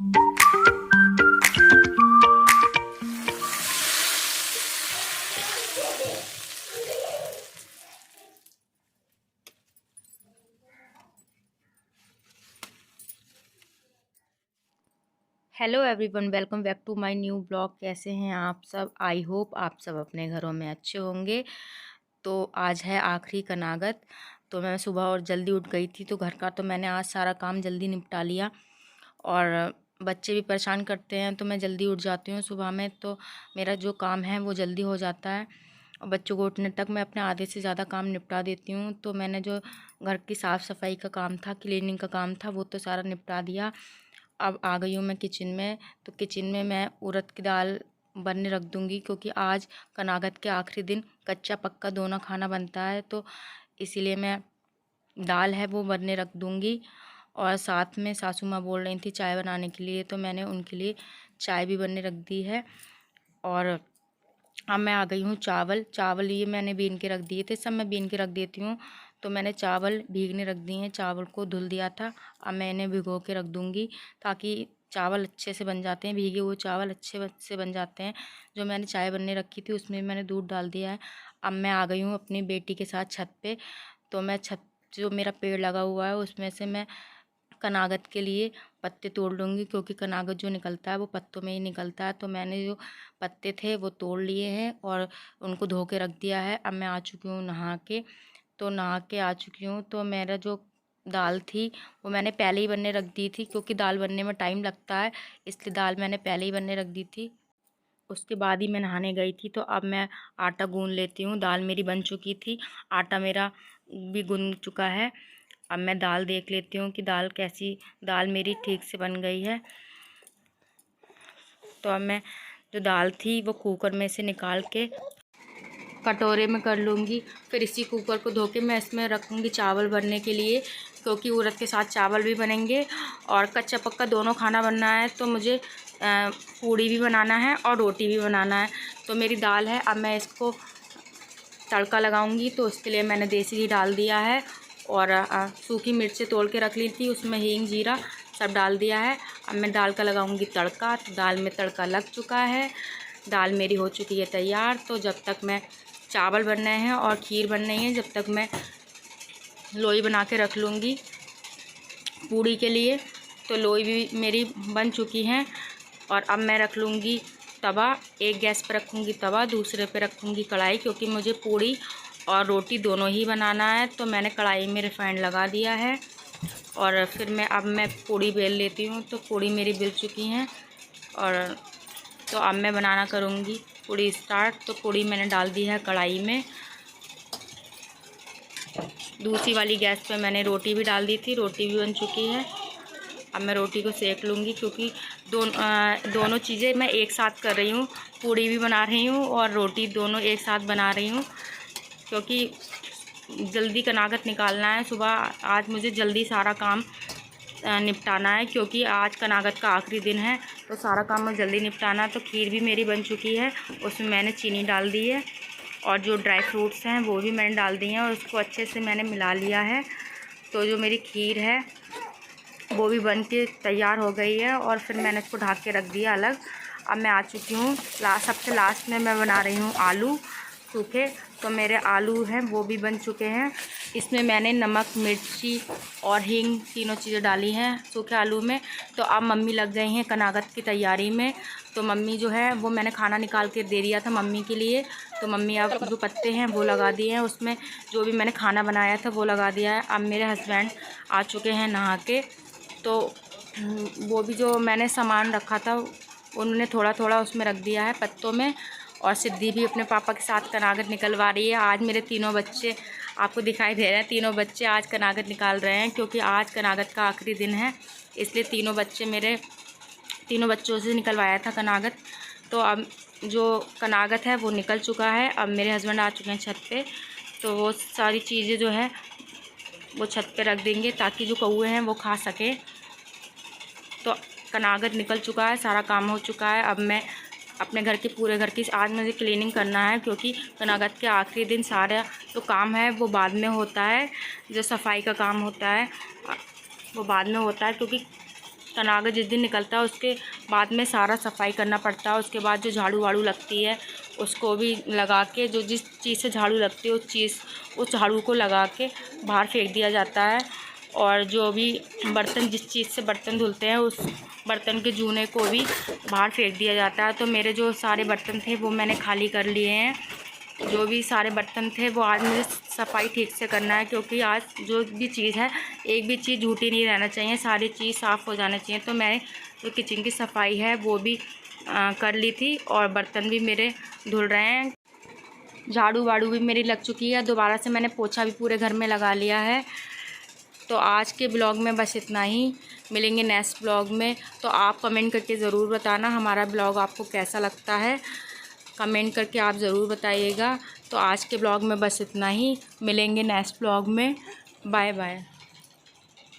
Hello everyone, welcome back to my new blog. कैसे हैं आप सब? आई होप आप सब अपने घरों में अच्छे होंगे। तो आज है आखिरी कनागत। तो मैं सुबह और जल्दी उठ गई थी, तो घर का तो मैंने आज सारा काम जल्दी निपटा लिया। और बच्चे भी परेशान करते हैं तो मैं जल्दी उठ जाती हूँ सुबह में, तो मेरा जो काम है वो जल्दी हो जाता है। और बच्चों को उठने तक मैं अपने आधे से ज़्यादा काम निपटा देती हूँ। तो मैंने जो घर की साफ़ सफाई का काम था, क्लीनिंग का काम था, वो तो सारा निपटा दिया। अब आ गई हूँ मैं किचन में। तो किचन में मैं उड़द की दाल बनने रख दूँगी, क्योंकि आज कनागत के आखिरी दिन कच्चा पक्का दोनों खाना बनता है, तो इसीलिए मैं दाल है वो बनने रख दूँगी। और साथ में सासू माँ बोल रही थी चाय बनाने के लिए, तो मैंने उनके लिए चाय भी बनने रख दी है। और अब मैं आ गई हूँ चावल ये मैंने बीन के रख दिए थे, सब मैं बीन के रख देती हूँ। तो मैंने चावल भीगने रख दिए हैं, चावल को धुल दिया था। अब मैं इन्हें भिगो के रख दूँगी, ताकि चावल अच्छे से बन जाते हैं। भीगे हुए चावल अच्छे से बन जाते हैं। जो मैंने चाय बनने रखी थी उसमें मैंने दूध डाल दिया है। अब मैं आ गई हूँ अपनी बेटी के साथ छत पे। तो मैं छत, जो मेरा पेड़ लगा हुआ है उसमें से मैं कनागत के लिए पत्ते तोड़ लूँगी, क्योंकि कनागत जो निकलता है वो पत्तों में ही निकलता है। तो मैंने जो पत्ते थे वो तोड़ लिए हैं और उनको धो के रख दिया है। अब मैं आ चुकी हूँ नहा के। तो नहा के आ चुकी हूँ, तो मेरा जो दाल थी वो मैंने पहले ही बनने रख दी थी, क्योंकि दाल बनने में टाइम लगता है, इसलिए दाल मैंने पहले ही बनने रख दी थी। उसके बाद ही मैं नहाने गई थी। तो अब मैं आटा गूँध लेती हूँ। दाल मेरी बन चुकी थी, आटा मेरा भी गूँध चुका है। अब मैं दाल देख लेती हूँ कि दाल मेरी ठीक से बन गई है। तो अब मैं जो दाल थी वो कुकर में से निकाल के कटोरे में कर लूँगी। फिर इसी कुकर को धो के मैं इसमें रखूँगी चावल बनने के लिए, क्योंकि उड़द के साथ चावल भी बनेंगे और कच्चा पक्का दोनों खाना बनना है। तो मुझे पूड़ी भी बनाना है और रोटी भी बनाना है। तो मेरी दाल है, अब मैं इसको तड़का लगाऊंगी। तो उसके लिए मैंने देसी घी डाल दिया है और सूखी मिर्चें तोड़ के रख ली थी, उसमें हींग जीरा सब डाल दिया है। अब मैं दाल का लगाऊंगी तड़का। तो दाल में तड़का लग चुका है, दाल मेरी हो चुकी है तैयार। तो जब तक मैं चावल बन रहे हैं और खीर बन रही है, जब तक मैं लोई बना के रख लूँगी पूड़ी के लिए। तो लोई भी मेरी बन चुकी हैं। और अब मैं रख लूँगी तवा। एक गैस पर रखूँगी तवा, दूसरे पे रखूँगी कढ़ाई, क्योंकि मुझे पूड़ी और रोटी दोनों ही बनाना है। तो मैंने कढ़ाई में रिफाइंड लगा दिया है और फिर मैं पूड़ी बेल लेती हूँ। तो पूड़ी मेरी बेल चुकी हैं और तो अब मैं बनाना करूँगी पूड़ी स्टार्ट। तो पूड़ी मैंने डाल दी है कढ़ाई में। दूसरी वाली गैस पे मैंने रोटी भी डाल दी थी, रोटी भी बन चुकी है। अब मैं रोटी को सेक लूँगी, क्योंकि दोनों चीज़ें मैं एक साथ कर रही हूँ। पूड़ी भी बना रही हूँ और रोटी दोनों एक साथ बना रही हूँ, क्योंकि जल्दी कनागत निकालना है सुबह। आज मुझे जल्दी सारा काम निपटाना है, क्योंकि आज कनागत का आखिरी दिन है। तो सारा काम मुझे जल्दी निपटाना है। तो खीर भी मेरी बन चुकी है, उसमें मैंने चीनी डाल दी है और जो ड्राई फ्रूट्स हैं वो भी मैंने डाल दिए हैं और उसको अच्छे से मैंने मिला लिया है। तो जो मेरी खीर है वो भी बन के तैयार हो गई है और फिर मैंने इसको ढक के रख दिया अलग। अब मैं आ चुकी हूँ सबसे लास्ट में मैं बना रही हूँ आलू सूखे। तो मेरे आलू हैं वो भी बन चुके हैं। इसमें मैंने नमक, मिर्ची और हींग तीनों चीज़ें डाली हैं सूखे आलू में। तो अब मम्मी लग गई हैं कनागत की तैयारी में। तो मम्मी जो है वो मैंने खाना निकाल के दे दिया था मम्मी के लिए। तो मम्मी अब जो पत्ते हैं वो लगा दिए हैं, उसमें जो भी मैंने खाना बनाया था वो लगा दिया है। अब मेरे हस्बैंड आ चुके हैं नहा के। तो वो भी जो मैंने सामान रखा था उन्होंने थोड़ा थोड़ा उसमें रख दिया है पत्तों में। और सिद्धि भी अपने पापा के साथ कनागत निकलवा रही है। आज मेरे तीनों बच्चे आपको दिखाई दे रहे हैं, तीनों बच्चे आज कनागत निकाल रहे हैं, क्योंकि आज कनागत का आखिरी दिन है, इसलिए तीनों बच्चों से निकलवाया था कनागत। तो अब जो कनागत है वो निकल चुका है। अब मेरे हस्बैंड आ चुके हैं छत पे। तो वो सारी चीज़ें जो है वो छत पे रख देंगे, ताकि जो कौवे हैं वो खा सकें। तो कनागत निकल चुका है, सारा काम हो चुका है। अब मैं अपने घर के पूरे घर की आज मुझे क्लीनिंग करना है, क्योंकि कनागत के आखिरी दिन सारा जो काम है वो बाद में होता है। जो सफाई का काम होता है वो बाद में होता है, क्योंकि तनागा जिस दिन निकलता है उसके बाद में सारा सफाई करना पड़ता है। उसके बाद जो झाड़ू वाड़ू लगती है उसको भी लगा के, जो जिस चीज़ से झाड़ू लगती है उस झाड़ू को लगा के बाहर फेंक दिया जाता है। और जो भी बर्तन, जिस चीज़ से बर्तन धुलते हैं उस बर्तन के जूने को भी बाहर फेंक दिया जाता है। तो मेरे जो सारे बर्तन थे वो मैंने खाली कर लिए हैं। जो भी सारे बर्तन थे वो आज मुझे सफाई ठीक से करना है, क्योंकि आज जो भी चीज़ है एक भी चीज़ झूठी नहीं रहना चाहिए, सारी चीज़ साफ़ हो जाना चाहिए। तो मैंने जो किचन की सफाई है वो भी कर ली थी और बर्तन भी मेरे धुल रहे हैं। झाड़ू वाड़ू भी मेरी लग चुकी है। दोबारा से मैंने पोछा भी पूरे घर में लगा लिया है। तो आज के ब्लॉग में बस इतना ही, मिलेंगे नेक्स्ट ब्लॉग में। तो आप कमेंट करके ज़रूर बताना हमारा ब्लॉग आपको कैसा लगता है, कमेंट करके आप ज़रूर बताइएगा। तो आज के ब्लॉग में बस इतना ही, मिलेंगे नेक्स्ट ब्लॉग में। Bye bye.